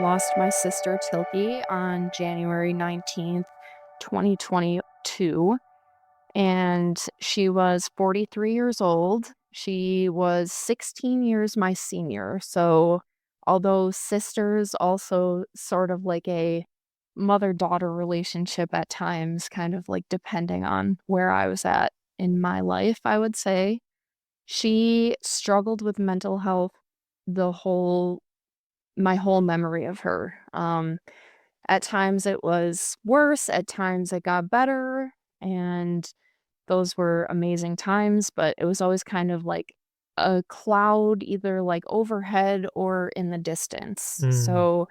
lost my sister Tilke on January 19th, 2022, and she was 43 years old. She was 16 years my senior. So, although sisters, also sort of like a mother-daughter relationship at times, kind of like depending on where I was at in my life, I would say. She struggled with mental health the whole my whole memory of her. At times it was worse, at times it got better, and those were amazing times, but it was always kind of like a cloud either like overhead or in the distance. Mm, So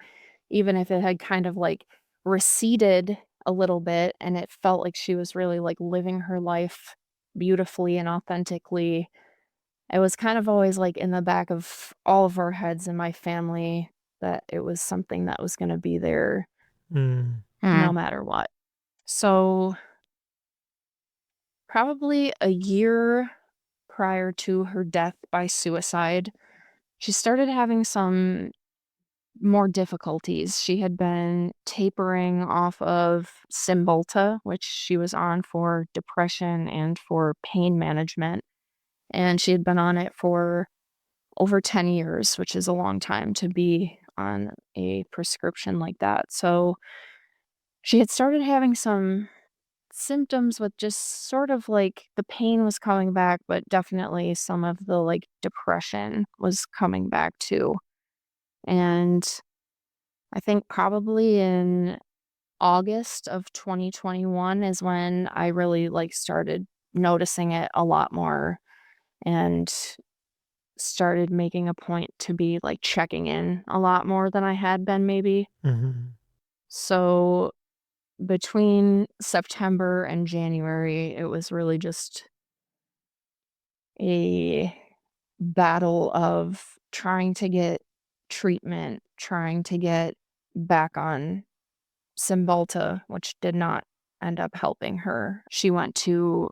even if it had kind of like receded a little bit and it felt like she was really like living her life beautifully and authentically, it was kind of always, like, in the back of all of our heads in my family that it was something that was gonna be there mm, no matter what. So, probably a year prior to her death by suicide, she started having some more difficulties. She had been tapering off of Cymbalta, which she was on for depression and for pain management, and she had been on it for over 10 years, which is a long time to be on a prescription like that. So she had started having some symptoms with just sort of like the pain was coming back, but definitely some of the like depression was coming back too. And I think probably in August of 2021 is when I really like started noticing it a lot more and started making a point to be, like, checking in a lot more than I had been maybe. mhm, So, between September and January, it was really just a battle of trying to get treatment, trying to get back on Cymbalta, which did not end up helping her. She went to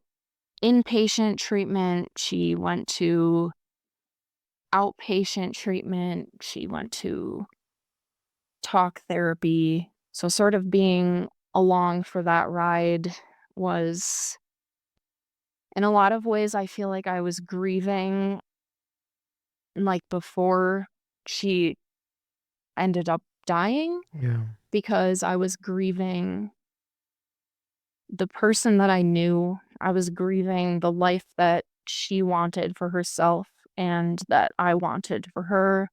inpatient treatment, she went to outpatient treatment, she went to talk therapy. So sort of being along for that ride was in a lot of ways, I feel like I was grieving, like, before she ended up dying yeah, because I was grieving the person that I knew. I was grieving the life that she wanted for herself and that I wanted for her,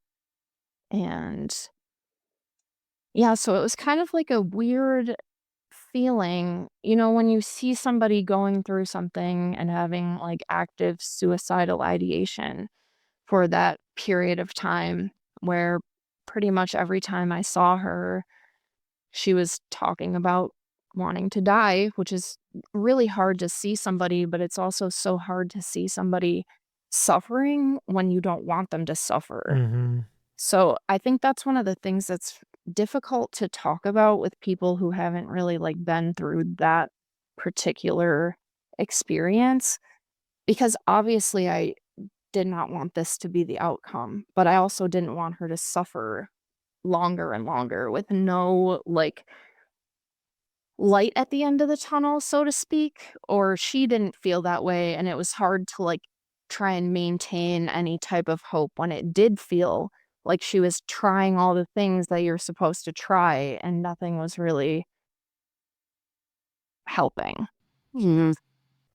and yeah, so it was kind of like a weird feeling, when you see somebody going through something and having like active suicidal ideation for that period of time where pretty much every time I saw her, she was talking about wanting to die, which is really hard to see somebody, but it's also so hard to see somebody suffering when you don't want them to suffer. mhm, So, I think that's one of the things that's difficult to talk about with people who haven't really, like, been through that particular experience, because obviously I did not want this to be the outcome, but I also didn't want her to suffer longer and longer with no, like, light at the end of the tunnel, so to speak, or she didn't feel that way, and it was hard to, like, try and maintain any type of hope when it did feel like she was trying all the things that you're supposed to try, and nothing was really helping. mhm.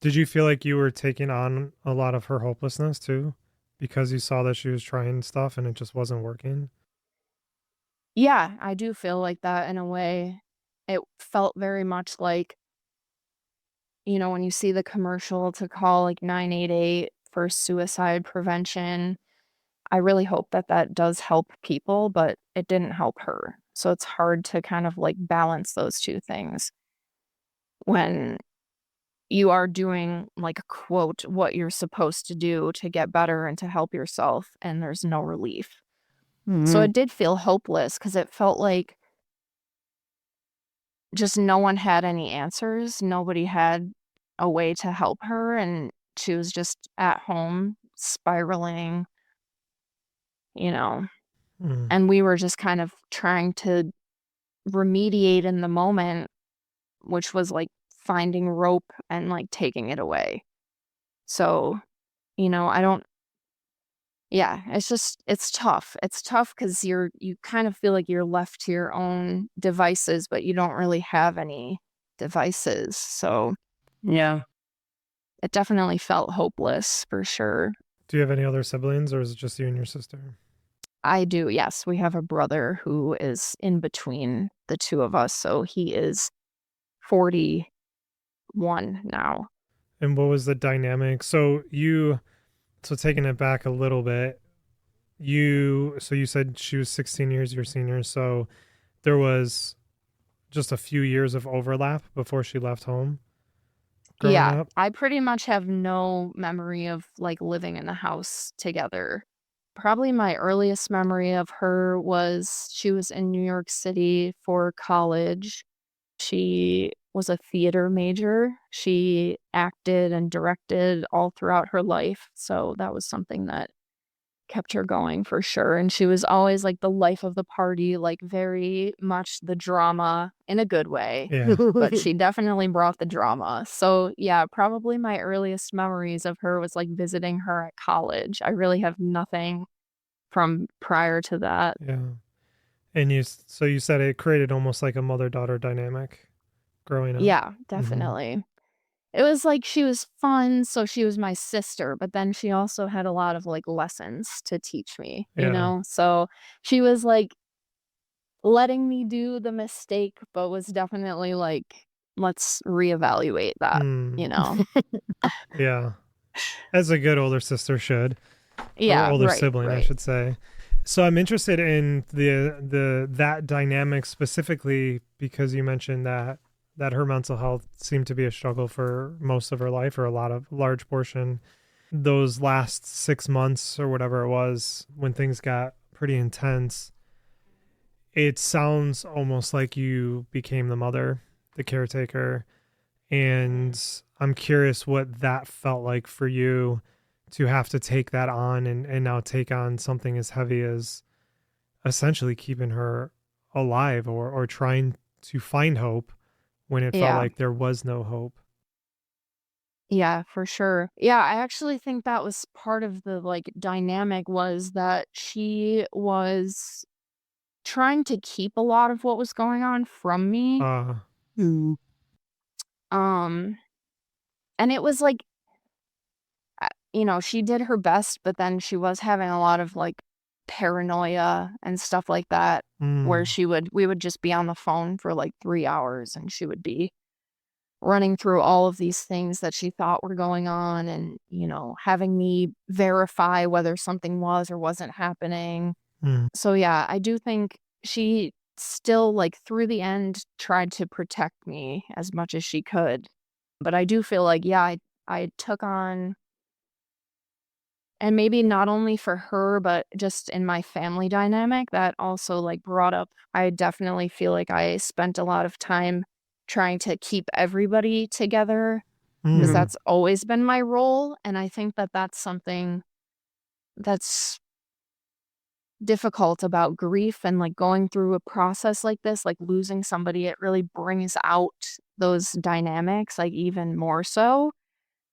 Did you feel like you were taking on a lot of her hopelessness too? Because you saw that she was trying stuff and it just wasn't working? Yeah, I do feel like that in a way. It felt very much like, when you see the commercial to call, like, 988 for suicide prevention, I really hope that that does help people, but it didn't help her. So it's hard to kind of like balance those 2 things when you are doing, like, quote, "what you're supposed to do to get better and to help yourself," and there's no relief. So Mhm. it did feel hopeless because it felt like just no one had any answers. Nobody had a way to help her, and she was just at home spiraling, you know? Mm. And we were just kind of trying to remediate in the moment, which was like finding rope and like taking it away. So, I don't, yeah, it's tough. It's tough because you kind of feel like you're left to your own devices, but you don't really have any devices. So Yeah. it definitely felt hopeless for sure. Do you have any other siblings, or is it just you and your sister? I do, yes. We have a brother who is in between the two of us. So he is 41 now. And what was the dynamic? So taking it back a little bit, you said she was 16 years your senior, so there was just a few years of overlap before she left home growing Yeah, up. I pretty much have no memory of like living in the house together. Probably my earliest memory of her was she was in New York City for college. She was a theater major. She acted and directed all throughout her life. So that was something that kept her going for sure, and she was always, like, the life of the party, like, very much the drama in a good way, Yeah. but she definitely brought the drama. So, yeah, probably my earliest memories of her was, like, visiting her at college. I really have nothing from prior to that. Yeah. And so you said it created almost like a mother-daughter dynamic growing up. Yeah, Mhm. definitely. It was like she was fun, so she was my sister, but then she also had a lot of, like, lessons to teach me, you Yeah. know? So, she was, like, letting me do the mistake, but was definitely like, "Let's reevaluate that," Mm. you know? Yeah. As a good older sister should, or Yeah, older right, sibling, I right. should say. So I'm interested in the that dynamic specifically because you mentioned that her mental health seemed to be a struggle for most of her life, or a large portion. Those last 6 months or whatever it was when things got pretty intense, it sounds almost like you became the mother, the caretaker. And I'm curious what that felt like for you to have to take that on, and now take on something as heavy as essentially keeping her alive, or trying to find hope when it felt Yeah, like there was no hope. yeah, for sure. Yeah, I actually think that was part of the, like, dynamic was that she was trying to keep a lot of what was going on from me, Uh, Mm. um, and it was like, she did her best, but then she was having a lot of, like, paranoia and stuff like that, where mm, we would just be on the phone for, like, 3 hours, and she would be running through all of these things that she thought were going on and, having me verify whether something was or wasn't happening. mm, So, yeah, I do think she still, like, through the end, tried to protect me as much as she could. But I do feel like, yeah, I took on, and maybe not only for her, but just in my family dynamic that also, like, brought up I definitely feel like I spent a lot of time trying to keep everybody together, because mm, Mhm. that's always been my role, and I think that that's something that's difficult about grief and, like, going through a process like this, like losing somebody, it really brings out those dynamics, like, even more so.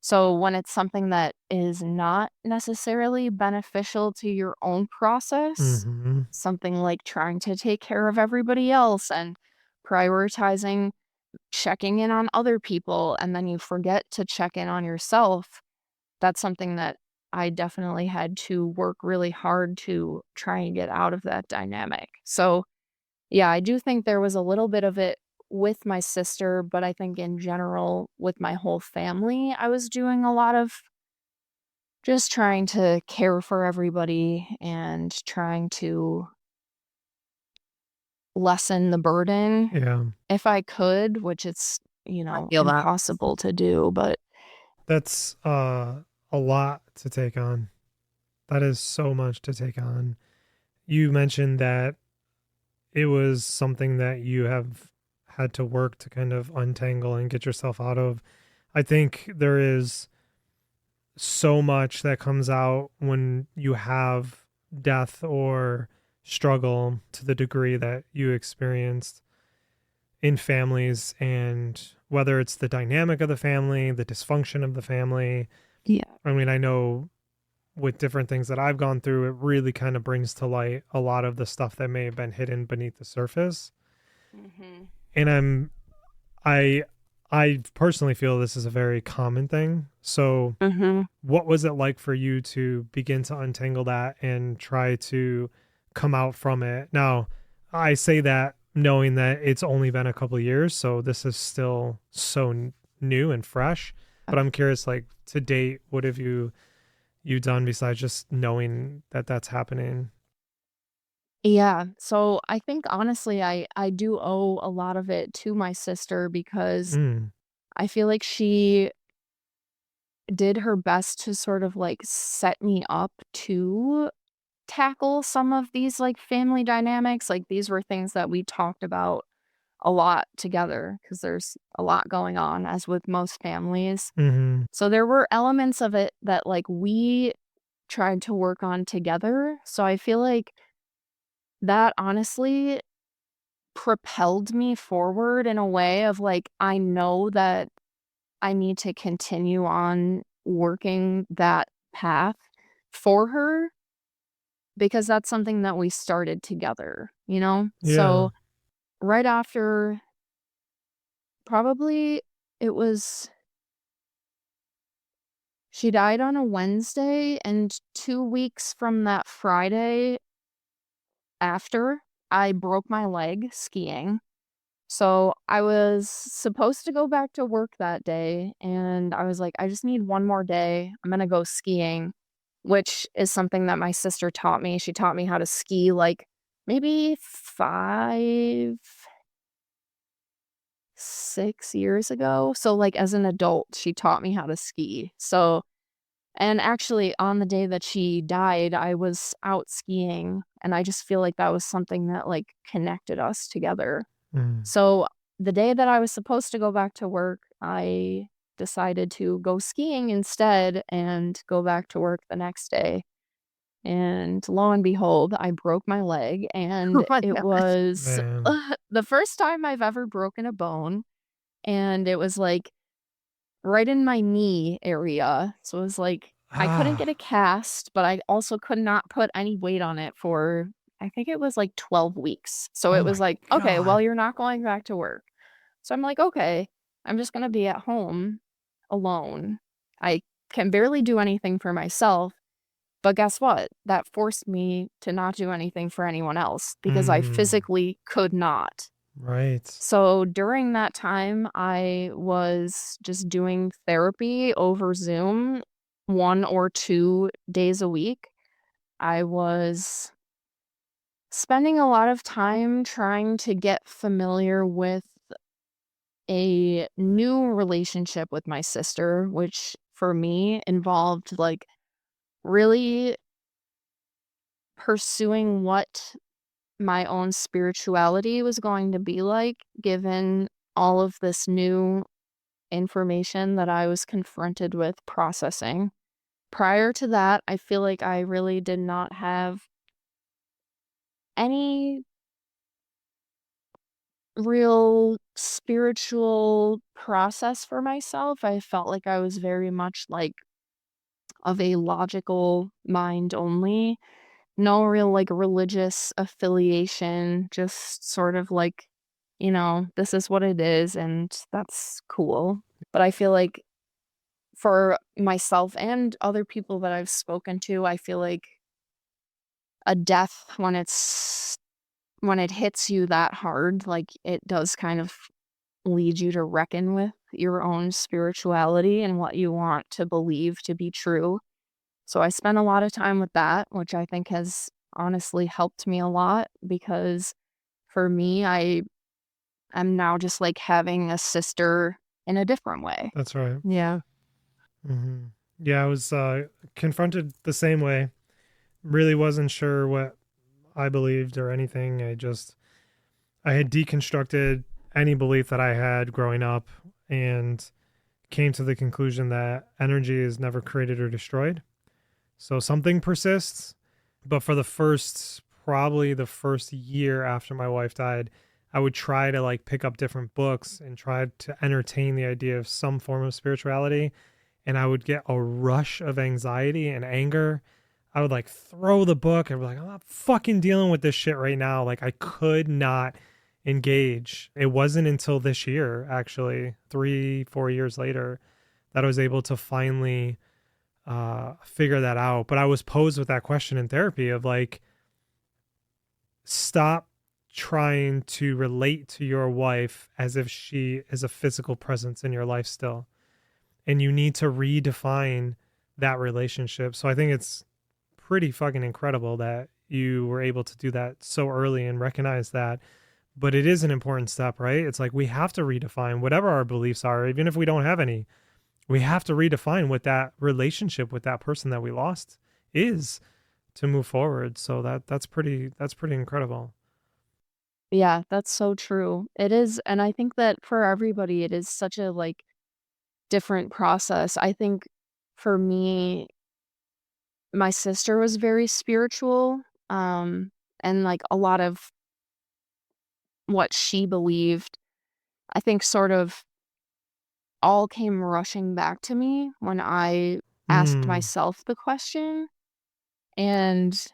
So when it's something that is not necessarily beneficial to your own process, mm-hmm, something like trying to take care of everybody else and prioritizing checking in on other people, and then you forget to check in on yourself, that's something that I definitely had to work really hard to try and get out of that dynamic. So, yeah, I do think there was a little bit of it with my sister, but I think in general, with my whole family, I was doing a lot of just trying to care for everybody and trying to lessen the burden yeah. if I could, which it's, I feel that. impossible to do, but That's a lot to take on. That is so much to take on. You mentioned that it was something that you have had to work to kind of untangle and get yourself out of. I think there is so much that comes out when you have death or struggle to the degree that you experienced in families, and whether it's the dynamic of the family, the dysfunction of the family. Yeah. I mean, I know with different things that I've gone through, it really kind of brings to light a lot of the stuff that may have been hidden beneath the surface. Mhm. And I I personally feel this is a very common thing. So Mhm. what was it like for you to begin to untangle that and try to come out from it? Now, I say that knowing that it's only been a couple of years, so this is still so new and fresh. But I'm curious, like to date, what have you done besides just knowing that that's happening? Yeah. So I think honestly I do owe a lot of it to my sister because Mm, I feel like she did her best to sort of like set me up to tackle some of these like family dynamics. Like these were things that we talked about a lot together because there's a lot going on as with most families. mhm, So there were elements of it that like we tried to work on together. So I feel like that honestly propelled me forward in a way of like, I know that I need to continue on working that path for her because that's something that we started together, you know? yeah. So right after, probably it was, she died on a Wednesday, and 2 weeks from that Friday after, I broke my leg skiing. So I was supposed to go back to work that day, and I was like, I just need one more day. I'm gonna go skiing, which is something that my sister taught me. She taught me how to ski like maybe 6 years ago. So like as an adult, she taught me how to ski. So, and actually on the day that she died, I was out skiing, and I just feel like that was something that like connected us together. Mm, So, the day that I was supposed to go back to work, I decided to go skiing instead and go back to work the next day. And lo and behold, I broke my leg, Oh and my it gosh. was man. the first time I've ever broken a bone, and it was, like, right in my knee area. So, it was, like, I couldn't get a Ah, cast, but I also could not put any weight on it for, I think it was, like, 12 weeks. So, oh it was my like, "Okay, well, God. you're not going back to work." So I'm like, "Okay, I'm just gonna be at home alone. I can barely do anything for myself." But guess what? That forced me to not do anything for anyone else because I Mm, physically could not. right. So during that time, I was just doing therapy over Zoom 1 or 2 days a week. I was spending a lot of time trying to get familiar with a new relationship with my sister, which for me involved like really pursuing what my own spirituality was going to be like, given all of this new information that I was confronted with processing. Prior to that, I feel like I really did not have any real spiritual process for myself. I felt like I was very much like of a logical mind only. No real, like, religious affiliation, just sort of like, this is what it is, and that's cool. But I feel like for myself and other people that I've spoken to, I feel like a death when it hits you that hard, like, it does kind of lead you to reckon with your own spirituality and what you want to believe to be true. So I spent a lot of time with that, which I think has honestly helped me a lot because for me, I am now just like having a sister in a different way. That's right. Yeah. Hmm. Yeah, I was confronted the same way. Really wasn't sure what I believed or anything. I had deconstructed any belief that I had growing up and came to the conclusion that energy is never created or destroyed. So something persists, but for the first probably the first year after my wife died, I would try to like pick up different books and try to entertain the idea of some form of spirituality. And I would get a rush of anxiety and anger. I would like throw the book and be like, I'm not fucking dealing with this shit right now. Like I could not engage. It wasn't until this year, actually, 3, 4 years later, that I was able to finally figure that out. But I was posed with that question in therapy of like, stop trying to relate to your wife as if she is a physical presence in your life still. And you need to redefine that relationship. So I think it's pretty fucking incredible that you were able to do that so early and recognize that. But it is an important step, right? It's like we have to redefine whatever our beliefs are, even if we don't have any. We have to redefine what that relationship with that person that we lost is to move forward. So that's pretty incredible. Yeah, that's so true. It is, and I think that for everybody, it is such a, like, different process. I think for me, my sister was very spiritual, and, like, a lot of what she believed, I think sort of all came rushing back to me when I asked Mm, myself the question, and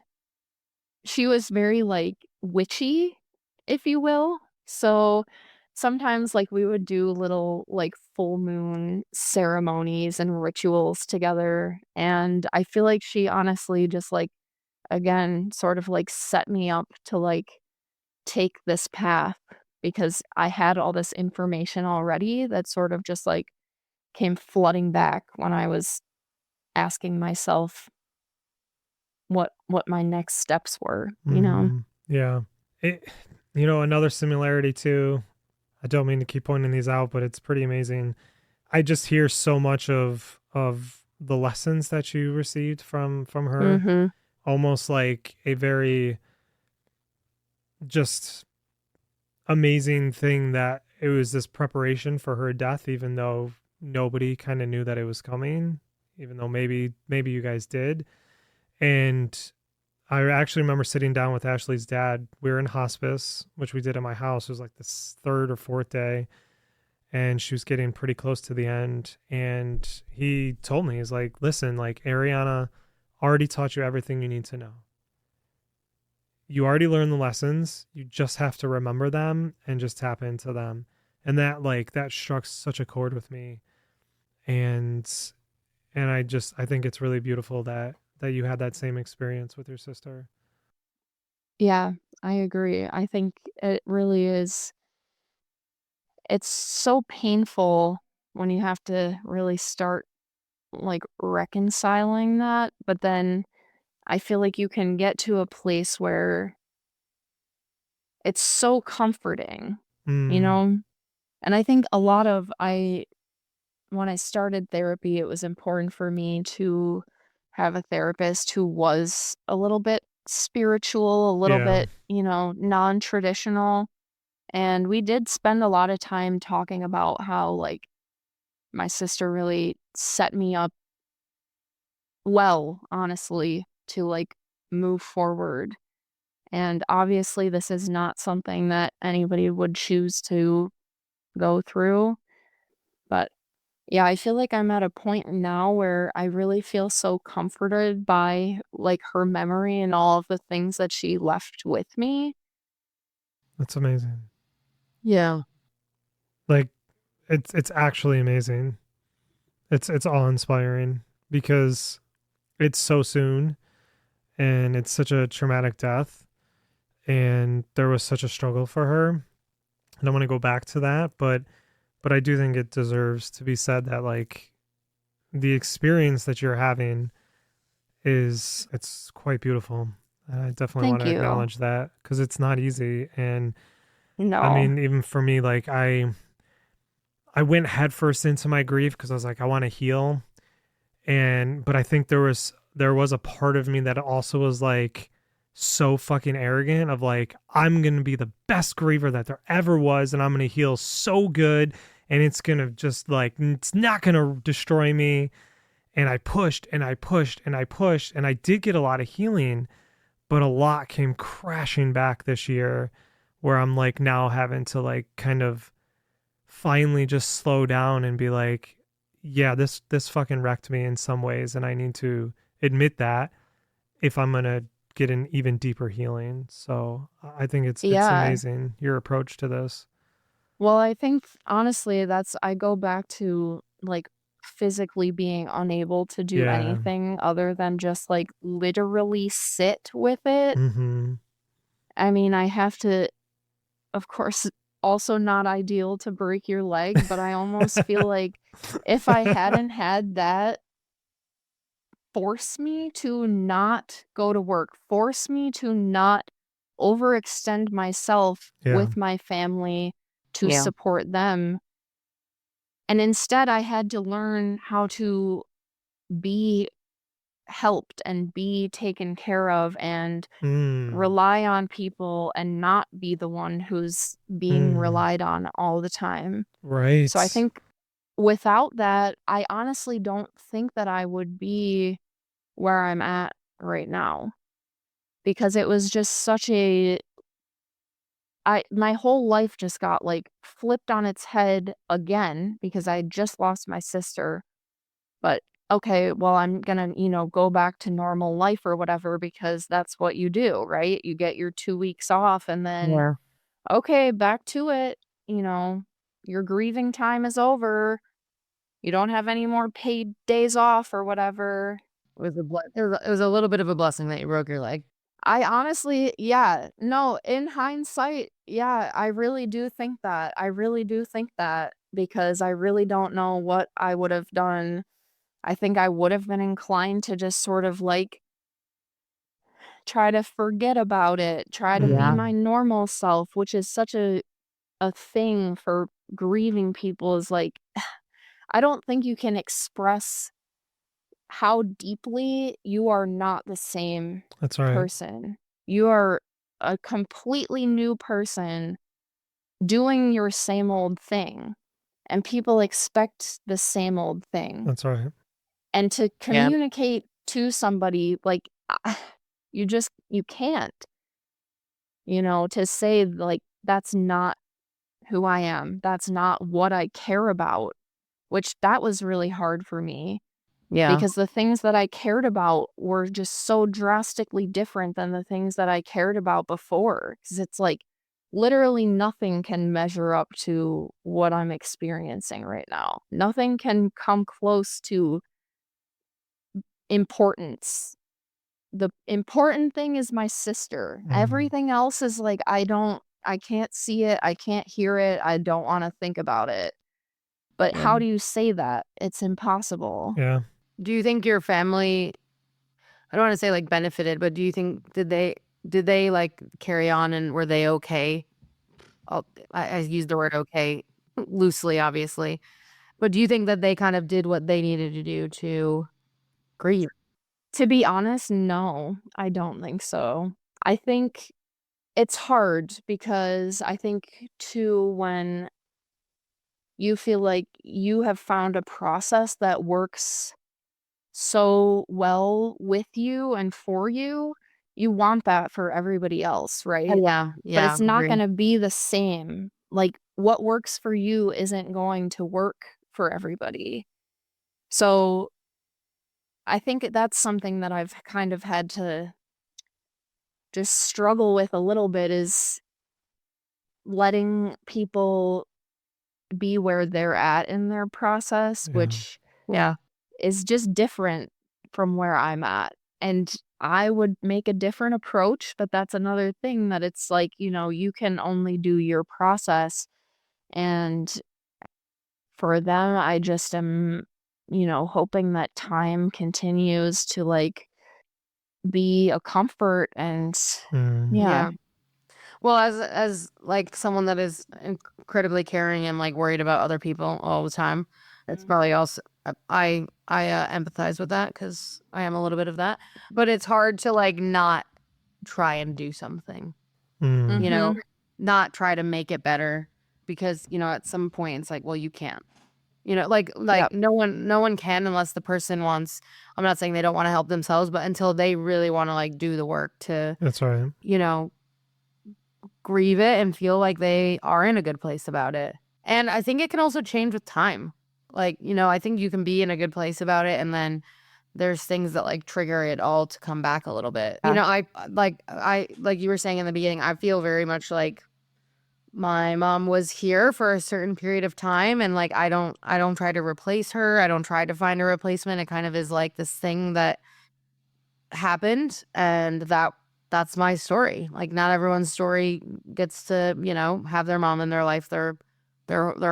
she was very, like, witchy, if you will. So, sometimes, like, we would do little, like, full moon ceremonies and rituals together, and I feel like she honestly just, like, again, sort of, like, set me up to, like, take this path because I had all this information already that sort of just, like, came flooding back when I was asking myself what my next steps were, you know? yeah. It, you know, another similarity too, I don't mean to keep pointing these out, but it's pretty amazing. I just hear so much of the lessons that you received from her, Mhm. almost like a very just amazing thing that it was this preparation for her death, even though nobody kind of knew that it was coming, even though maybe you guys did. And I actually remember sitting down with Ashley's dad. We were in hospice, which we did at my house. It was like this third or fourth day, and she was getting pretty close to the end. And he told me, he's like, listen, like Ariana already taught you everything you need to know. You already learned the lessons. You just have to remember them and just tap into them. And that struck such a chord with me. And I think it's really beautiful that you had that same experience with your sister. Yeah, I agree. I think it really is it's so painful when you have to really start, like, reconciling that, but then I feel like you can get to a place where it's so comforting, you Mm, know? And I think a lot of I when I started therapy, it was important for me to have a therapist who was a little bit spiritual, a little yeah. bit, non-traditional. And we did spend a lot of time talking about how, like, my sister really set me up well, honestly, to, like, move forward. And obviously, this is not something that anybody would choose to go through. But yeah, I feel like I'm at a point now where I really feel so comforted by, like, her memory and all of the things that she left with me. That's amazing. Yeah. Like it's actually amazing. It's awe-inspiring because it's so soon and it's such a traumatic death and there was such a struggle for her. I don't want to go back to that, but I do think it deserves to be said that like the experience that you're having it's quite beautiful. I definitely want Thank to you. acknowledge that because it's not easy. And I No. mean, even for me, like I went headfirst into my grief because I was like, I want to heal. And but I think there was a part of me that also was like so fucking arrogant of like, I'm gonna be the best griever that there ever was, and I'm gonna heal so good, and it's gonna just like it's not gonna destroy me. And I pushed and I pushed and I pushed, and I did get a lot of healing, but a lot came crashing back this year where I'm like now having to like kind of finally just slow down and be like, yeah, this fucking wrecked me in some ways, and I need to admit that if I'm gonna get an even deeper healing. So I think it's Yeah. amazing your approach to this. Well, I think honestly, I go back to like physically being unable to do Yeah. anything other than just like literally sit with it. Mm-hmm. I mean, I have to, of course, also not ideal to break your leg, but I almost feel like if I hadn't had that force me to not go to work, force me to not overextend myself Yeah. with my family to Yeah. support them. And instead, I had to learn how to be helped and be taken care of and Mm. rely on people and not be the one who's being Mm. relied on all the time. So I Right. think without that, I honestly don't think that I would be where I'm at right now because it was just such a my whole life just got like flipped on its head again because I just lost my sister. But okay, well, I'm gonna, go back to normal life or whatever because that's what you do, right? You get your 2 weeks off and then, Yeah. okay, back to it. You know, your grieving time is over. You don't have any more paid days off or whatever. It was a little bit of a blessing that you broke your leg. I honestly, yeah, no, in hindsight, yeah, I really do think that. I really do think that because I really don't know what I would have done. I think I would have been inclined to just sort of like try to forget about it, try to be Yeah. Mm. my normal self, which is such a thing for grieving people is like I don't think you can express how deeply you are not the same That's right. person. You are a completely new person doing your same old thing, and people expect the same old thing. That's right. And to Yeah. communicate to somebody, like, you can't, to say, like, "That's not who I am. That's not what I care about," which that was really hard for me Yeah. because the things that I cared about were just so drastically different than the things that I cared about before. Because it's like, literally nothing can measure up to what I'm experiencing right now. Nothing can come close to importance. The important thing is my sister. Mm. Everything else is like, I can't see it, I can't hear it, I don't wanna think about it. But Yeah. how do you say that? It's impossible. Yeah. Do you think your family, I don't wanna say, like, benefited, but do you think did they, like, carry on and were they okay? I'll I use the word okay loosely, obviously, but do you think that they kind of did what they needed to do to grieve? To be honest, no, I don't think so. I think it's hard because I think too when you feel like you have found a process that works so well with you and for you, you want that for everybody else, Oh, right? yeah, But yeah, it's not agree. gonna be the same. Like, what works for you isn't going to work for everybody. So, I think that's something that I've kind of had to just struggle with a little bit is letting people be where they're at in their process, Yeah. which Yeah, is just different from where I'm at. And I would make a different approach, but that's another thing that it's like, you can only do your process. And for them, I just am, hoping that time continues to like be a comfort and Mm. yeah. yeah. Well, as, like, someone that is incredibly caring and, like, worried about other people all the time, it's Mhm. probably also empathize with that because I am a little bit of that, but it's hard to, like, not try and do something, Mm. you know? Mhm. Not try to make it better because, at some point, it's like, well, you can't. Like Yep. no one can unless the person wants. I'm not saying they don't wanna help themselves, but until they really wanna, like, do the work to, That's right. you know, grieve it and feel like they are in a good place about it. And I think it can also change with time. Like, I think you can be in a good place about it, and then there's things that, like, trigger it all to come back a little bit. Yeah. Like you were saying in the beginning, I feel very much like my mom was here for a certain period of time, and, like, I don't try to replace her. I don't try to find a replacement. It kind of is like this thing that happened, and that's my story. Like, not everyone's story gets to, have their mom in their life their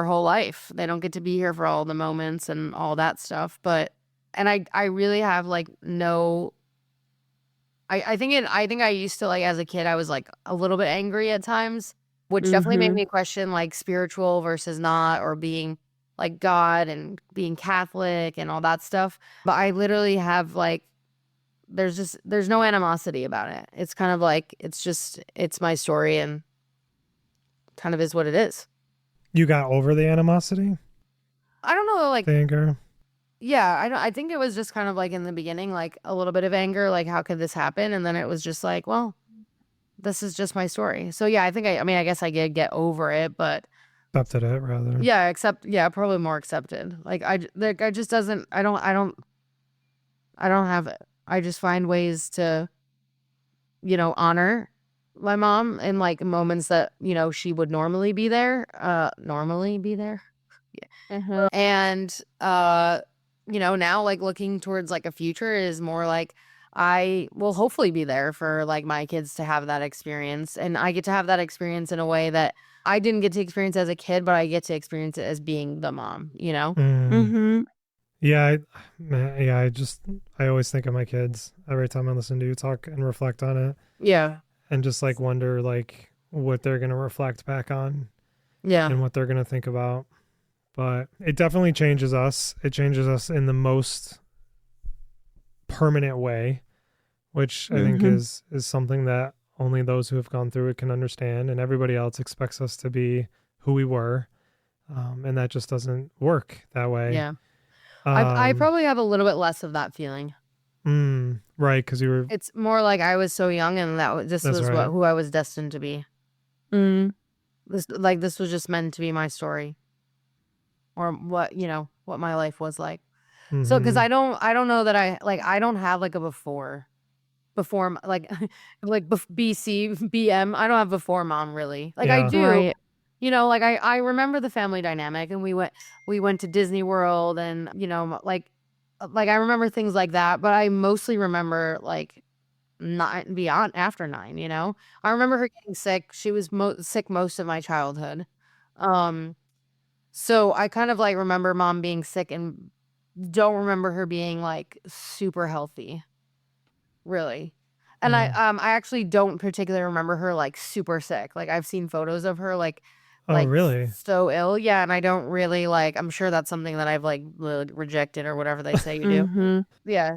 whole life. They don't get to be here for all the moments and all that stuff. But and I really have, like, no. I think I used to, like, as a kid, I was, like, a little bit angry at times, which definitely made Mhm. me question, like, spiritual versus not, or being, like, God and being Catholic and all that stuff. But I literally have, like, there's no animosity about it. It's kind of like, it's my story, and kind of is what it is. You got over the animosity, I don't know, like, the anger. yeah, I think it was just kind of like in the beginning, like, a little bit of anger, like, how could this happen? And then it was just like, well, this is just my story. So yeah, I mean, I guess I did get over it, but Accepted it rather. yeah, probably more accepted. Like, I just doesn't, I don't have it. I just find ways to, honor my mom in, like, moments that, she would normally be there. Mhm. And, now, like, looking towards, like, a future is more like I will hopefully be there for, like, my kids to have that experience, and I get to have that experience in a way that I didn't get to experience as a kid, but I get to experience it as being the mom, you know? Mm. Mhm. Yeah, man, yeah. I always think of my kids every time I listen to you talk and reflect on it, Yeah. and just like wonder like what they're gonna reflect back on Yeah. and what they're gonna think about. But it definitely changes us. It changes us in the most permanent way, which I think Mhm. is something that only those who have gone through it can understand, and everybody else expects us to be who we were, and that just doesn't work that way. Yeah. I Um, probably have a little bit less of that feeling. right, because you were. It's more like I was so young, and this That's was right. who I was destined to be. Mm. This was just meant to be my story, or what my life was like. So, because Mm-hmm. I don't know that I don't have, like, a like, like, BC, BM. I don't have before mom, really. Like, I Yeah. do, Right. like, I remember the family dynamic, and we went to Disney World, and, like, I remember things like that, but I mostly remember, like, not beyond after 9, you know? I remember her getting sick. She was sick most of my childhood. Um, so I kind of, like, remember mom being sick, and don't remember her being, like, super healthy, really. And Yeah. I actually don't particularly remember her, like, super sick. Like, I've seen photos of her, like Oh, really? so ill. Yeah, and I don't really, like, I'm sure that's something that I've, like, rejected, or whatever they say you do. Mhm. Yeah.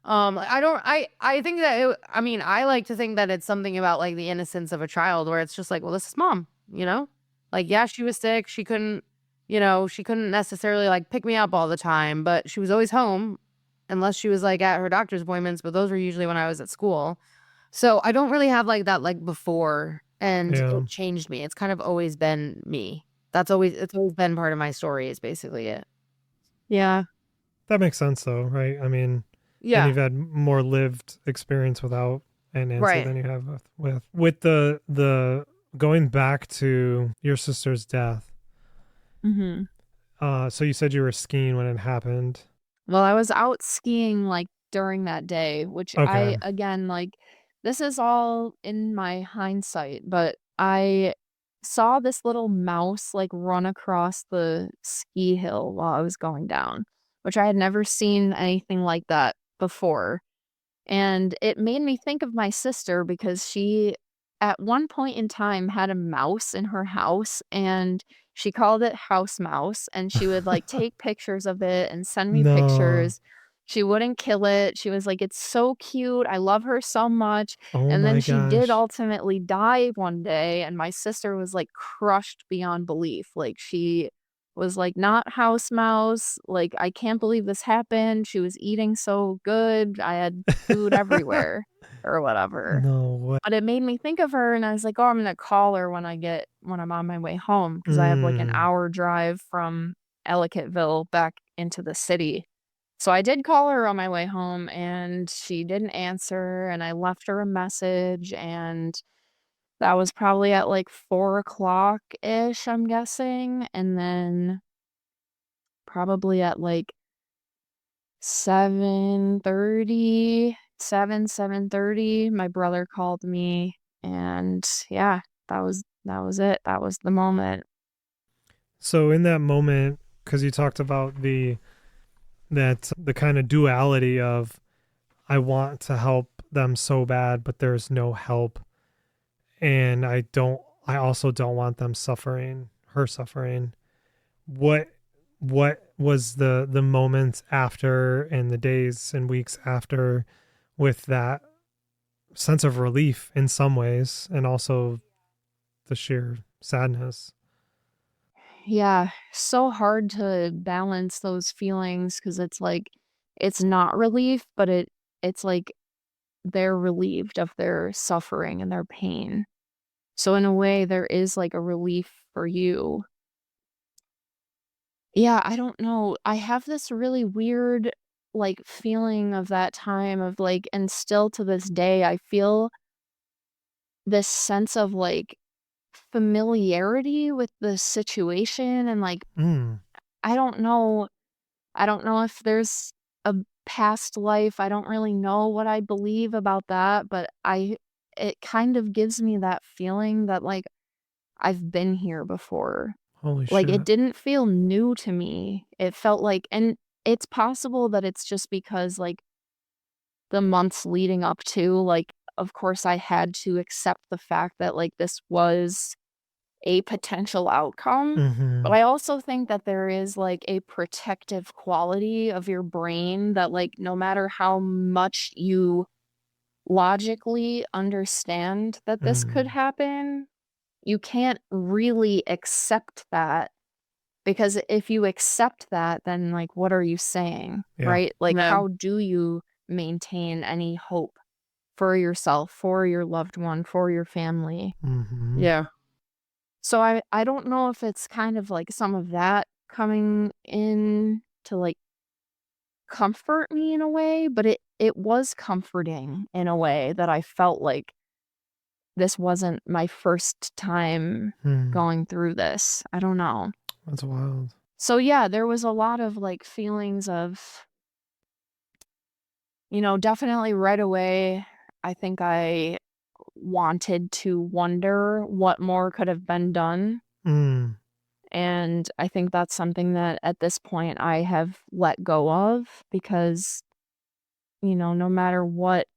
I don't I think that I mean, I like to think that it's something about, like, the innocence of a child, where it's just like, well, this is mom, you know? Like, yeah, she was sick. She couldn't necessarily, like, pick me up all the time, but she was always home, unless she was, like, at her doctor's appointments, but those were usually when I was at school. So I don't really have, like, that, like, before, and Yeah. it changed me. It's kind of always been me. It's always been part of my story, is basically it. Yeah. That makes sense, though, right? I mean, and Yeah. you've had more lived experience without and Nancy Right. than you have with the going back to your sister's death. Mhm. So you said you were skiing when it happened. Well, I was out skiing, like, during that day, which Okay. I again, like, this is all in my hindsight, but I saw this little mouse, like, run across the ski hill while I was going down, which I had never seen anything like that before. And it made me think of my sister because she, at one point in time, had a mouse in her house, and she called it House Mouse, and she would, like, take pictures of it and send me No. pictures. She wouldn't kill it. She was like, "It's so cute. I love her so much." Oh And then my she did gosh. ultimately die one day, and my sister was, like, crushed beyond belief. Like, she was like, "Not house mouse, like, I can't believe this happened, she was eating so good, I had food everywhere," or whatever. No way. But it made me think of her, and I was like, "Oh, I'm gonna call her when I'm on my way home, because I have, like, an Mm. hour drive from Ellicottville back into the city." So I did call her on my way home, and she didn't answer, and I left her a message, and that was probably at, like, 4 o'clock ish, I'm guessing, and then probably at, like, 7:30, my brother called me, and yeah, that was it, that was the moment. So in that moment, because you talked about the kind of duality of I want to help them so bad, but there's no help, and I also don't want them suffering, her suffering. What what was the moments after and the days and weeks after with that sense of relief in some ways and also the sheer sadness? Yeah, so hard to balance those feelings because it's like it's not relief, but it's like they're relieved of their suffering and their pain. So in a way, there is like a relief for you. Yeah, I don't know. I have this really weird like feeling of that time of like, and still to this day, I feel this sense of like familiarity with the situation and like Mm. I don't know I don't know if there's a past life. I don't really know what I believe about that, but I it kind of gives me that feeling that like I've been here before. Holy Like it shit. didn't feel new to me. It felt like, and it's possible that it's just because like the months leading up to, like, of course I had to accept the fact that like this was a potential outcome. But Mhm. I also think that there is like a protective quality of your brain that like no matter how much you logically understand that this could Mm. happen, you can't really accept that because if you accept that, then like what are you saying, Yeah. right? Like Yeah. how do you maintain any hope for yourself, for your loved one, for your family? Mhm. Yeah. So I don't know if it's kind of like some of that coming in to like comfort me in a way, but it was comforting in a way that I felt like this wasn't my first time Hmm. going through this. I don't know. That's wild. So yeah, there was a lot of like feelings of, definitely right away I think I wanted to wonder what more could have been done. Mm. And I think that's something that at this point I have let go of because, no matter what,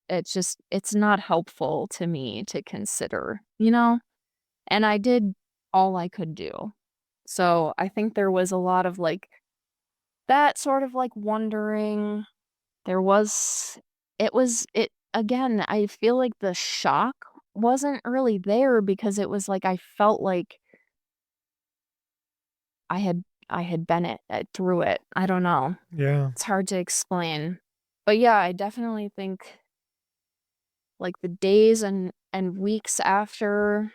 it's not helpful to me to consider. And I did all I could do. So I think there was a lot of like that sort of like wondering. There was, it again, I feel like the shock wasn't really there because it was like I felt like I had I had been through it. I don't know. Yeah. It's hard to explain. But yeah, I definitely think like the days and weeks after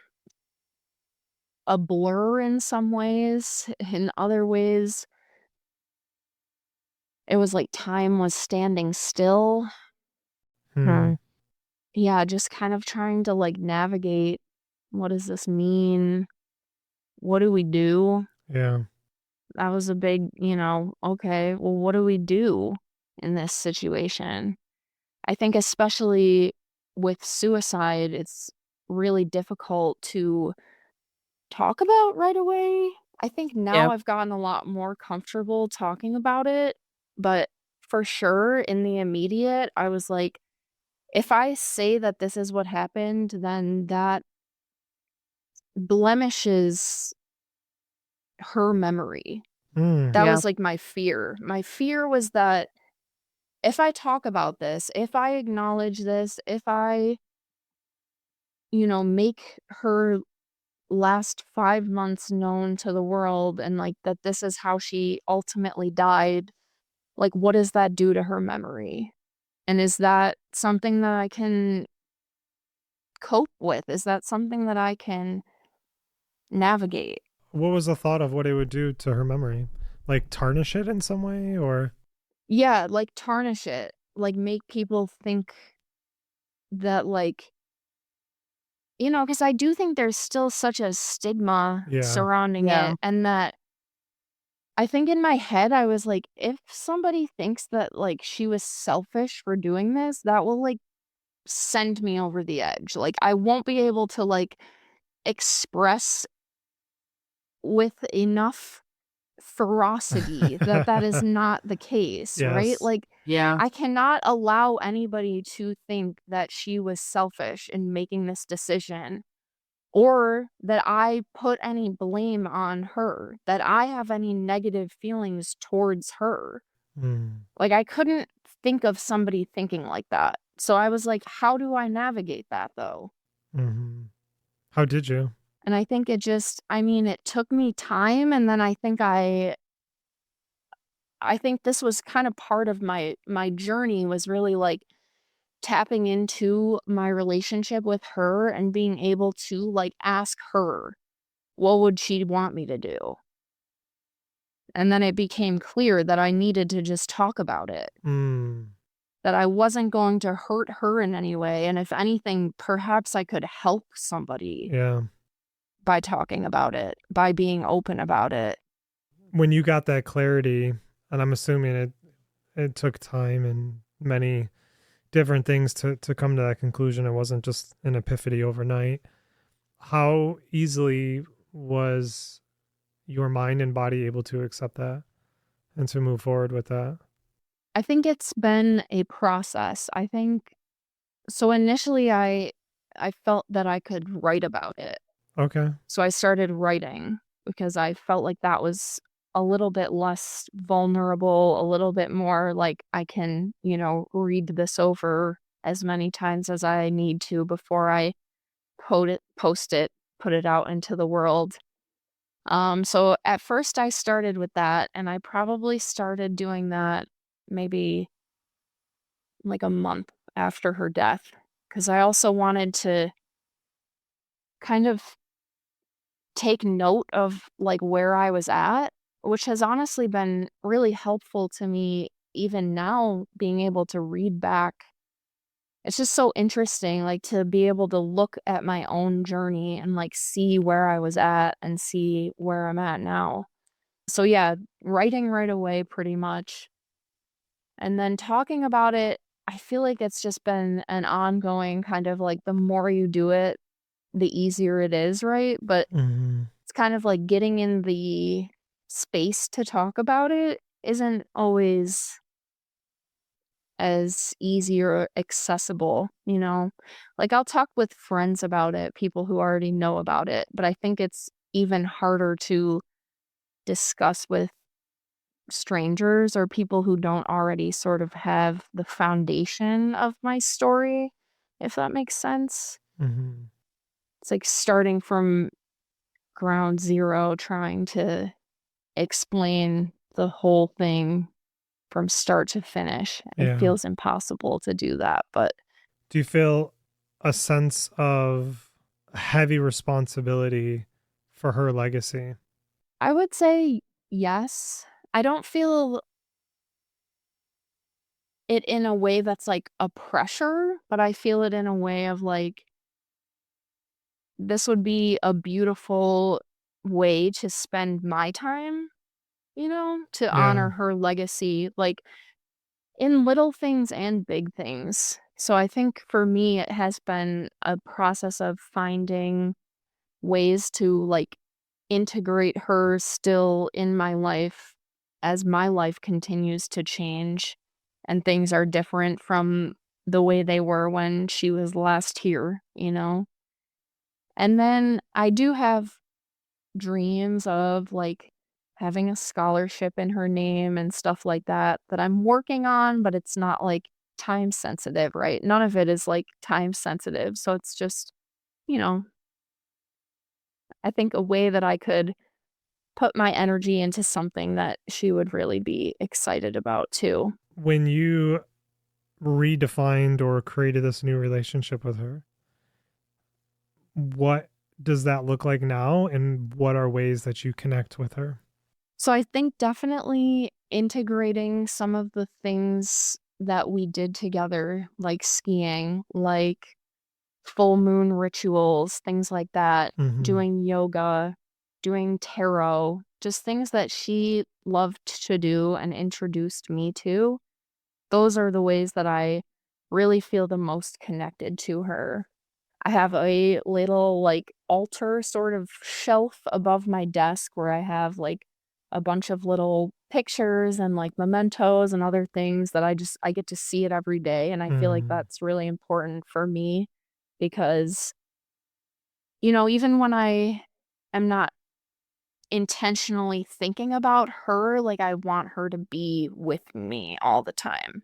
a blur in some ways. In other ways, it was like time was standing still. Hmm. Hmm. Yeah, just kind of trying to like navigate what does this mean? What do we do? Yeah. That was a big, okay, well, what do we do in this situation? I think especially with suicide, it's really difficult to talk about right away. I think now Yeah. I've gotten a lot more comfortable talking about it, but for sure in the immediate, I was like, if I say that this is what happened, then that blemishes her memory. Mm. That Yeah. was like my fear. My fear was that if I talk about this, if I acknowledge this, if I, make her last 5 months known to the world and, like, that this is how she ultimately died, like, what does that do to her memory? And is that something that I can cope with? Is that something that I can navigate? What was the thought of what it would do to her memory? Like tarnish it in some way or Yeah, like, tarnish it, like, make people think that, like, because I do think there's still such a stigma yeah. surrounding Yeah. it, and that I think in my head, I was like, if somebody thinks that, like, she was selfish for doing this, that will, like, send me over the edge. Like, I won't be able to, like, express with enough ferocity that that is not the case, right? Yes. Like, Yeah. I cannot allow anybody to think that she was selfish in making this decision or that I put any blame on her, that I have any negative feelings towards her. Mm, Like, I couldn't think of somebody thinking like that. So I was like, how do I navigate that though? mhm. How did you? And I think it took me time and then I think this was kind of part of my journey was really like tapping into my relationship with her and being able to like ask her what would she want me to do? And then it became clear that I needed to just talk about it, Mm, that I wasn't going to hurt her in any way. And if anything, perhaps I could help somebody yeah. by talking about it, by being open about it. When you got that clarity, and I'm assuming it took time and many different things to come to that conclusion. It wasn't just an epiphany overnight. How easily was your mind and body able to accept that and to move forward with that? I think it's been a process. I think so initially I felt that I could write about it. Okay. So I started writing because I felt like that was a little bit less vulnerable, a little bit more like I can, read this over as many times as I need to before I post it, put it out into the world. So at first I started with that and I probably started doing that maybe like a month after her death because I also wanted to kind of take note of, like, where I was at, which has honestly been really helpful to me even now being able to read back. It's just so interesting, like, to be able to look at my own journey and, like, see where I was at and see where I'm at now. So, yeah, writing right away pretty much, and then talking about it, I feel like it's just been an ongoing kind of, like, the more you do it, the easier it is, right? But Mhm. it's kind of like getting in the space to talk about it isn't always as easy or accessible, you know? Like, I'll talk with friends about it, people who already know about it, but I think it's even harder to discuss with strangers or people who don't already sort of have the foundation of my story, if that makes sense. Mhm. It's like starting from ground zero, trying to explain the whole thing from start to finish. It Yeah. feels impossible to do that, but Do you feel a sense of heavy responsibility for her legacy? I would say yes. I don't feel it in a way that's like a pressure, but I feel it in a way of like, this would be a beautiful way to spend my time, to Yeah. honor her legacy, like in little things and big things. So I think for me, it has been a process of finding ways to like integrate her still in my life as my life continues to change and things are different from the way they were when she was last here. And then I do have dreams of like having a scholarship in her name and stuff like that I'm working on, but it's not like time sensitive, right? None of it is like time sensitive. So it's just, you know, I think a way that I could put my energy into something that she would really be excited about too. When you redefined or created this new relationship with her, what does that look like now? And what are ways that you connect with her? So I think definitely integrating some of the things that we did together, like skiing, like full moon rituals, things like that, Mm-hmm. doing yoga, doing tarot, just things that she loved to do and introduced me to. Those are the ways that I really feel the most connected to her. I have a little, like, altar sort of shelf above my desk where I have, like, a bunch of little pictures and, like, mementos and other things that I get to see it every day, and I feel like Mm. that's really important for me because, even when I am not intentionally thinking about her, like, I want her to be with me all the time.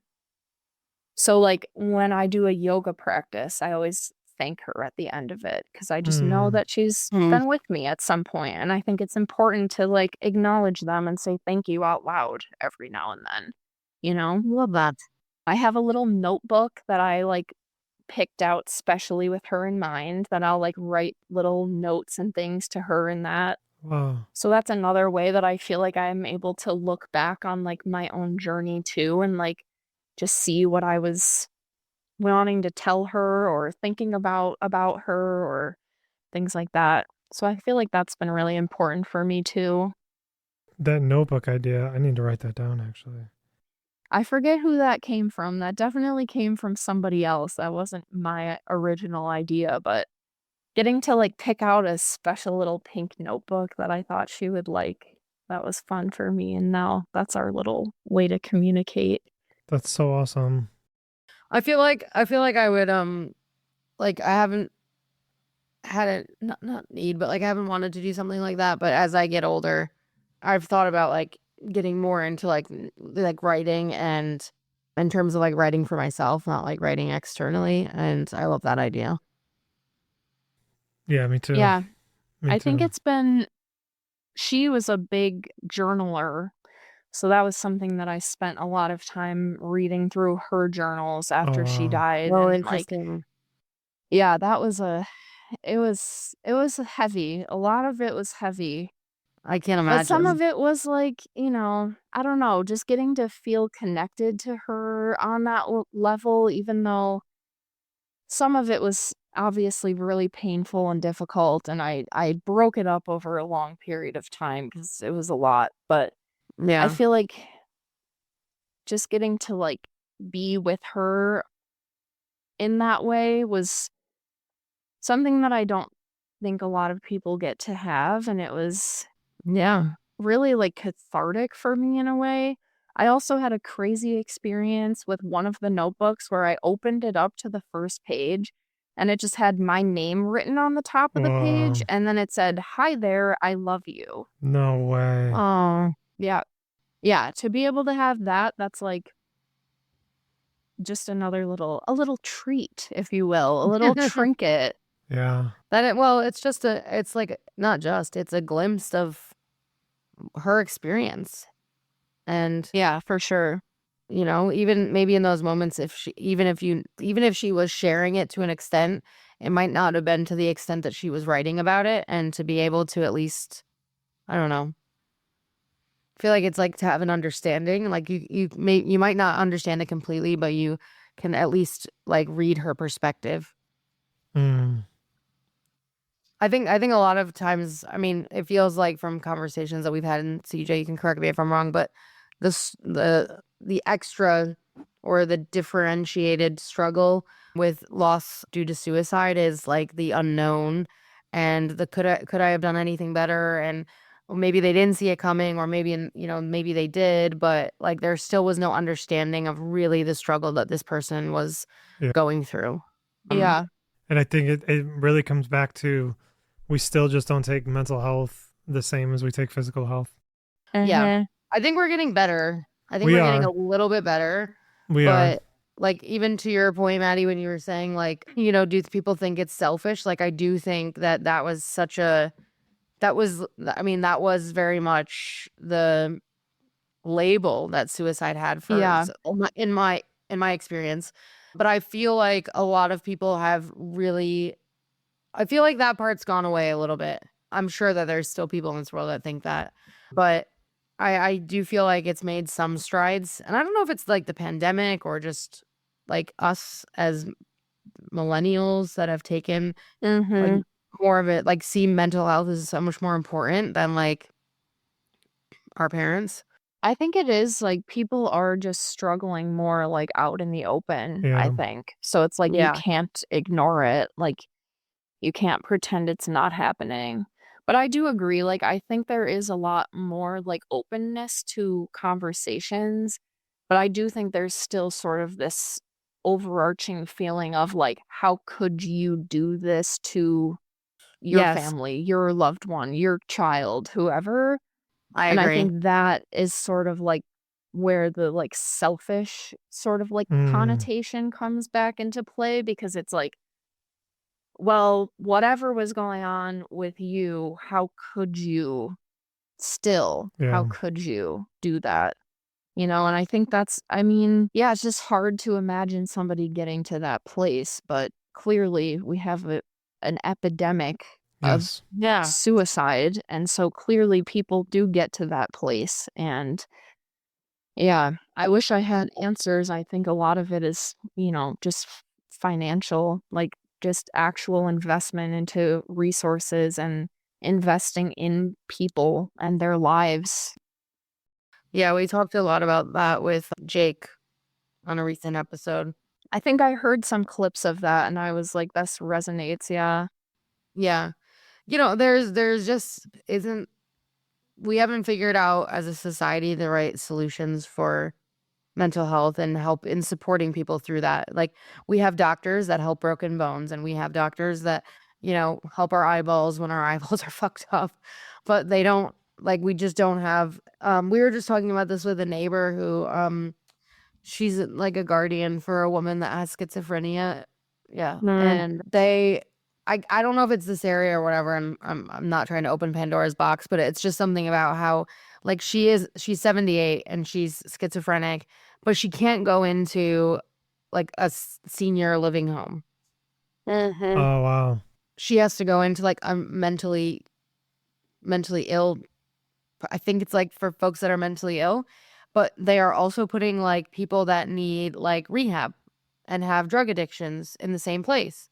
So, like, when I do a yoga practice, I always thank her at the end of it because I just know Mm. that she's been with me at some point, and I think it's important to, like, acknowledge them and say thank you out loud every now and then, you know? Love that. I have a little notebook that I, like, picked out specially with her in mind that I'll, like, write little notes and things to her in that. Wow. So that's another way that I feel like I'm able to look back on, like, my own journey too and, like, just see what I was wanting to tell her or thinking about her or things like that. So I feel like that's been really important for me too. That notebook idea, I need to write that down actually. I forget who that came from. That definitely came from somebody else. That wasn't my original idea, but getting to like pick out a special little pink notebook that I thought she would like, that was fun for me. And now that's our little way to communicate. That's so awesome. I feel like I would like I haven't had a not need, but like I haven't wanted to do something like that. But as I get older, I've thought about like getting more into like writing and in terms of like writing for myself, not like writing externally. And I love that idea. Yeah, me too. Yeah. Me I think too. she was a big journaler. So that was something that I spent a lot of time reading through her journals Oh after she wow. died Oh, and like interesting. yeah, that was it was heavy. A lot of it was heavy. I can't But some imagine. of it was like, I don't know, just getting to feel connected to her on that level, even though some of it was obviously really painful and difficult. And I broke it up over a long period of time because it was a lot. But I Yeah. feel like just getting to like be with her in that way was something that I don't think a lot of people get to have. And it was Yeah. really, like, cathartic for me in a way. I also had a crazy experience with one of the notebooks where I opened it up to the first page, and it just had my name written on the top of the page, Whoa. and then it said, "Hi there, I love you." No way. Oh, Yeah. Yeah, to be able to have that, that's, like, just another a little treat, if you will, a little that trinket. Yeah. well, it's like not just, it's a glimpse of her experience. And Yeah, for sure. even maybe in those moments, if she, even if she was sharing it to an extent, it might not have been to the extent that she was writing about it. And to be able to at least, I don't know, feel like it's like to have an understanding, like you might not understand it completely, but you can at least like read her perspective. Mm. I think a lot of times, I mean, it feels like from conversations that we've had, in CJ, you can correct me if I'm wrong, but the extra or the differentiated struggle with loss due to suicide is like the unknown and the could I have done anything better, and well, maybe they didn't see it coming, or maybe they did, but like there still was no understanding of really the struggle that this person was Yeah. going through. Yeah. And I think it really comes back to we still just don't take mental health the same as we take physical health. Yeah. Mhm. I think we're getting better. I think We we're getting a are. little bit better. We are. But like even to your point, Maddie, when you were saying like, do people think it's selfish? Like I do think that that was such a that was, I mean, that was very much the label that suicide had for Yeah. in my experience. But I feel like a lot of people have really, I feel like that part's gone away a little bit. I'm sure that there's still people in this world that think that, but I do feel like it's made some strides. And I don't know if it's like the pandemic or just like us as millennials that have taken like Mhm. more of it, like see mental health is so much more important than like our parents. I think it is, like, people are just struggling more, like, out in the open, I Yeah. think. So it's like you Yeah. can't ignore it, like, you can't pretend it's not happening. But I do agree, like, I think there is a lot more, like, openness to conversations, but I do think there's still sort of this overarching feeling of, like, how could you do this to your Yes, family, your loved one, your child, whoever? I And I agree. think that is sort of, like, where the, like, selfish sort of, like, Mm, connotation comes back into play because it's like, well, whatever was going on with you, how yeah. could you do that? You know, and I think that's I mean, yeah, it's just hard to imagine somebody getting to that place, but clearly we have an epidemic of Yes. Yeah. suicide, and so clearly people do get to that place, and yeah, I wish I had answers. I think a lot of it is, just financial, like just actual investment into resources and investing in people and their lives. Yeah, we talked a lot about that with Jake on a recent episode. I think I heard some clips of that and I was like, this resonates. Yeah. Yeah. There's just isn't we haven't figured out as a society the right solutions for mental health and help in supporting people through that. Like we have doctors that help broken bones and we have doctors that, help our eyeballs when our eyeballs are fucked up. But they don't like we just don't have we were just talking about this with a neighbor who she's like a guardian for a woman that has schizophrenia. Yeah. Mm, And I don't know if it's this area or whatever, and I'm not trying to open Pandora's box, but it's just something about how like she's 78 and she's schizophrenic, but she can't go into like a senior living home. mhm, Oh, wow. She has to go into like a mentally ill. I think it's like for folks that are mentally ill, but they are also putting like people that need like rehab and have drug addictions in the same place.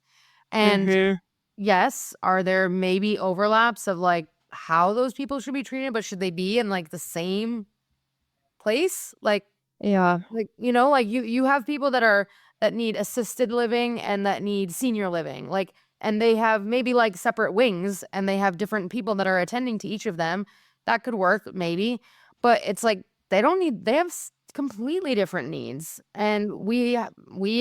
And mhm. yes, are there maybe overlaps of like how those people should be treated, but should they be in like the same place? Yeah. Like you have people that need assisted living and that need senior living. Like and they have maybe like separate wings and they have different people that are attending to each of them. That could work maybe. But it's like they have completely different needs. And we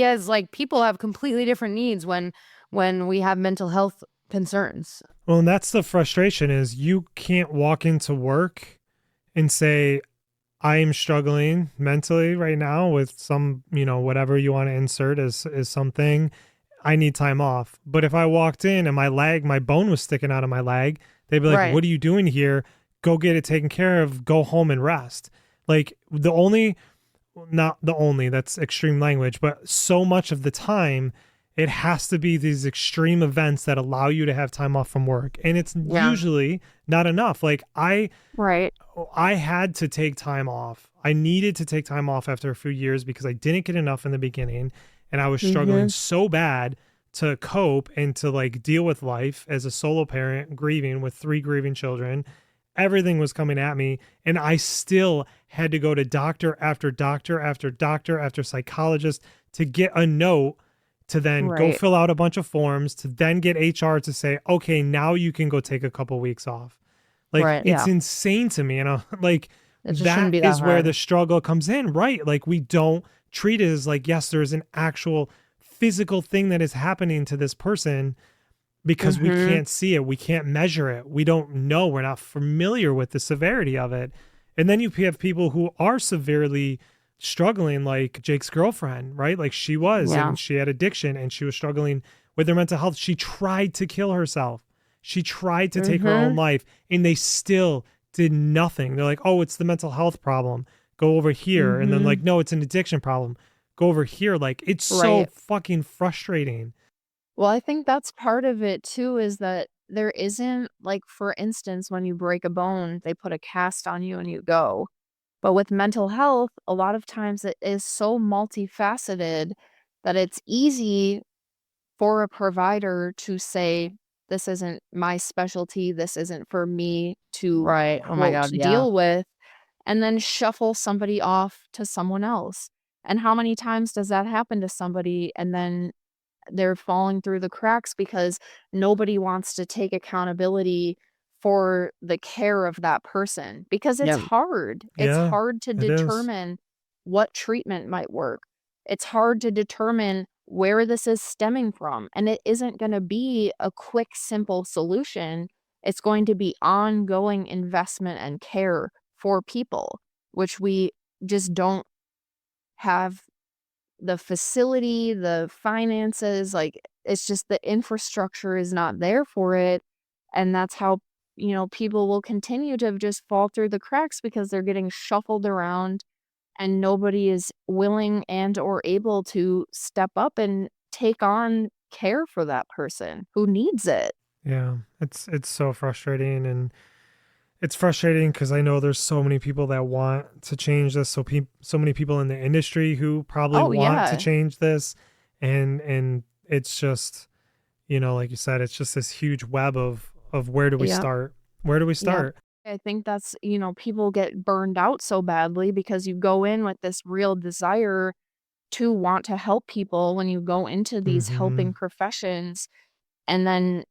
as like people have completely different needs when we have mental health concerns. Well, and that's the frustration is you can't walk into work and say, I am struggling mentally right now with some, whatever you want to insert as something. I need time off. But if I walked in and my bone was sticking out of my leg, they'd be like, Right. what are you doing here? Go get it taken care of. Go home and rest. Like not the only, that's extreme language, but so much of the time, it has to be these extreme events that allow you to have time off from work. And it's Yeah. usually not enough. Like Right. I had to take time off. I needed to take time off after a few years because I didn't get enough in the beginning and I was struggling Mhm. so bad to cope and to like deal with life as a solo parent grieving with 3 grieving children. Everything was coming at me and I still had to go to doctor after doctor after doctor after psychologist to get a note to then go Right. fill out a bunch of forms to then get HR to say, "Okay, now you can go take a couple weeks off." Like, Right. it's Yeah. insane to me, like, It just shouldn't that be that is where hard. the struggle comes in, right? Like, we don't treat it as like, yes, there's an actual physical thing that is happening to this person because we Mhm. can't see it, we can't measure it, we don't know, we're not familiar with the severity of it. And then you have people who are severely struggling, like Jake's girlfriend, right? Like, she was, Yeah. and she had addiction and she was struggling with her mental health. She tried to kill herself. She tried to take her own Mhm. life, and they still did nothing. They're like, oh, it's the mental health problem. Go over here. And then, like, Mhm. no, it's an addiction problem. Go over here. Like, it's so Right. fucking frustrating. Well, I think that's part of it too is that there isn't like, for instance, when you break a bone, they put a cast on you and you go. But with mental health, a lot of times it is so multifaceted that it's easy for a provider to say, this isn't my specialty, this isn't for me to Right. Oh my quote god, yeah. deal with, and then shuffle somebody off to someone else. And how many times does that happen to somebody and then they're falling through the cracks because nobody wants to take accountability for the care of that person because it's Yep. hard. It's Yeah, hard to it is. determine what treatment might work. It's hard to determine where this is stemming from. And it isn't going to be a quick, simple solution. It's going to be ongoing investment and care for people, which we just don't have the facility, the finances, like, it's just the infrastructure is not there for it, and that's how, people will continue to just fall through the cracks because they're getting shuffled around and nobody is willing and or able to step up and take on care for that person who needs it. Yeah, it's so frustrating, and it's frustrating because I know there's so many people that want to change this. So many people in the industry who probably Oh, want to yeah. change this, and it's just, like you said, it's just this huge web of where do we Yep, start? Where do we yep. start? I think that's, people get burned out so badly because you go in with this real desire to want to help people when you go into these helping Hmm. professions, and then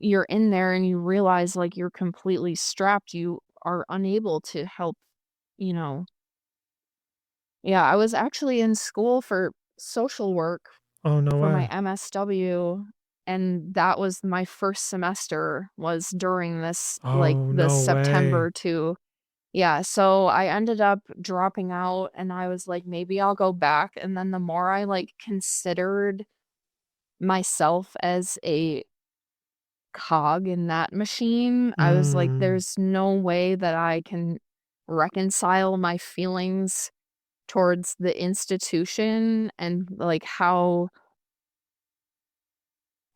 you're in there and you realize, like, you're completely strapped, you are unable to help, you know yeah, I was actually in school for social work Oh, no for my way. MSW, and that was my first semester was during this, like, Oh, the no way. September to yeah, so I ended up dropping out and I was like, "Maybe I'll go back," and then the more I, like, considered myself as a cog in that machine, I was like, Mm. "There's no way that I can reconcile my feelings towards the institution and, like, how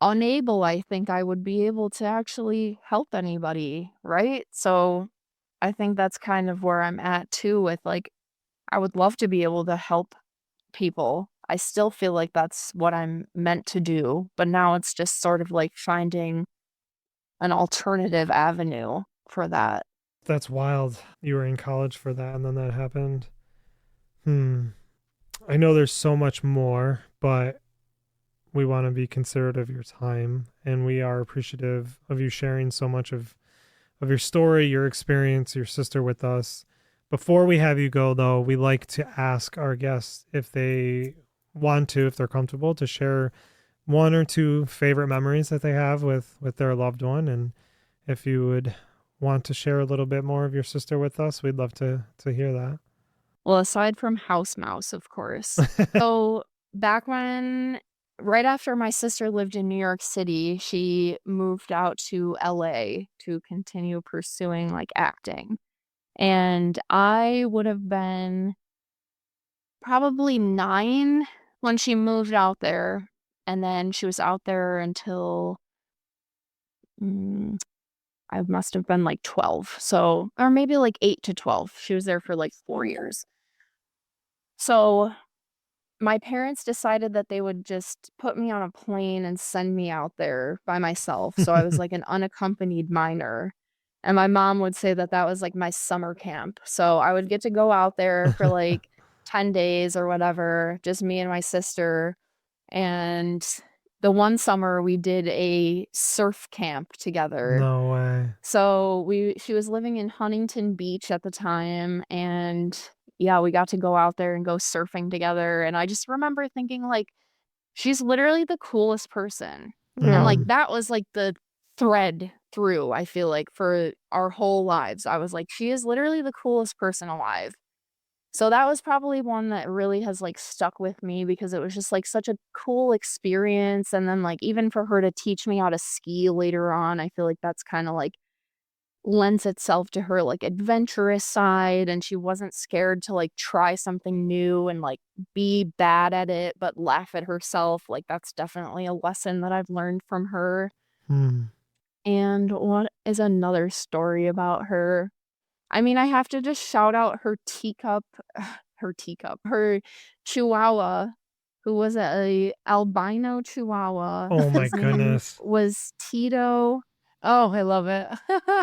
unable I think I would be able to actually help anybody," right? So, I think that's kind of where I'm at too with, like, I would love to be able to help people. I still feel like that's what I'm meant to do, but now it's just sort of like finding an alternative avenue for that. That's wild. You were in college for that, and then that happened. Hmm. I know there's so much more, but we want to be considerate of your time, and we are appreciative of you sharing so much of your story, your experience, your sister with us. Before we have you go, though, we like to ask our guests if they want to, if they're comfortable, to share one or two favorite memories that they have with their loved one, and if you would want to share a little bit more of your sister with us, we'd love to hear Well, aside from House Mouse, of course. that. So, back when right after my sister lived in New York City, she moved out to LA to continue pursuing, like, acting. And I would have been probably 9 when she moved out there, and then she was out there until, mm, I must have been, like, 12, so or maybe, like, 8 to 12. She was there for, like, 4 years. So, my parents decided that they would just put me on a plane and send me out there by myself, so I was, like, an unaccompanied minor, and my mom would say that that was, like, my summer camp, so I would get to go out there for, like, 10 days or whatever, just me and my sister, and the one summer, we did a surf camp together. No way. So, we she was living in Huntington Beach at the time, and, yeah, we got to go out there and go surfing together, and I just remember thinking, like, "She's literally the coolest person," and, Yeah. like, Mm. that was, like, the thread through, I feel like, for our whole lives. I was like, "She is literally the coolest person alive." So that was probably one that really has, like, stuck with me because it was just, like, such a cool experience, and then, like, even for her to teach me how to ski later on, I feel like that's kinda, like, lends itself to her, like, adventurous side, and she wasn't scared to, like, try something new and, like, be bad at it, but laugh at herself, like, that's definitely a lesson that I've learned from her. Hmm. And what is another story about her? I mean, I have to just shout out her her chihuahua, who was a albino chihuahua. Oh my His name goodness. was Tito, Oh, I love it.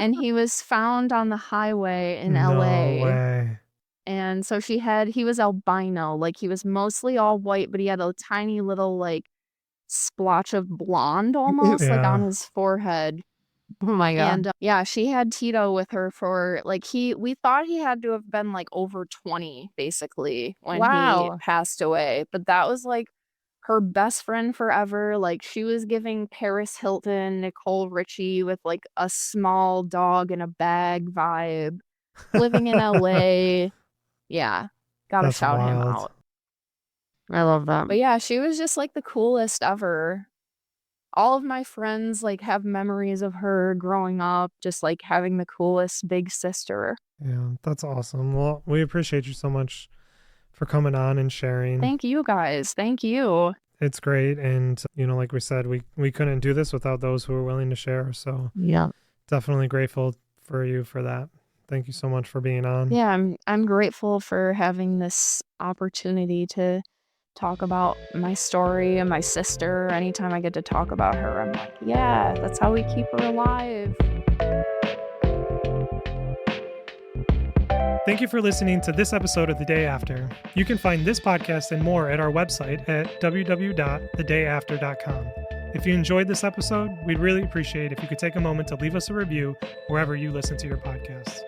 and he was found on the highway in No LA. way. And so he was albino, like, he was mostly all white, but he had a tiny little, like, splotch of blonde almost, like, on Yeah. his forehead. Oh my god. And, yeah, she had Tito with her for, like, we thought he had to have been, like, over 20, basically, when he Wow. passed away, but that was, like, her best friend forever, like, she was giving Paris Hilton, Nicole Richie with, like, a small dog in a bag vibe, living in LA. Yeah, gotta That's shout him wild. out. I love that. But, yeah, she was just, like, the coolest ever. All of my friends, like, have memories of her growing up, just, like, having the coolest big sister. Yeah, that's awesome. Well, we appreciate you so much for coming on and sharing. Thank you guys, thank you. It's great. And, like we said, we couldn't do this without those who are willing to share. So Yeah. definitely grateful for you for that. Thank you so much for being on. Yeah, I'm grateful for having this opportunity to talk about my story and my sister. Anytime I get to talk about her, I'm like, "Yeah, that's how we keep her alive." Thank you for listening to this episode of The Day After. You can find this podcast and more at our website at www.thedayafter.com. If you enjoyed this episode, we'd really appreciate if you could take a moment to leave us a review wherever you listen to your podcasts.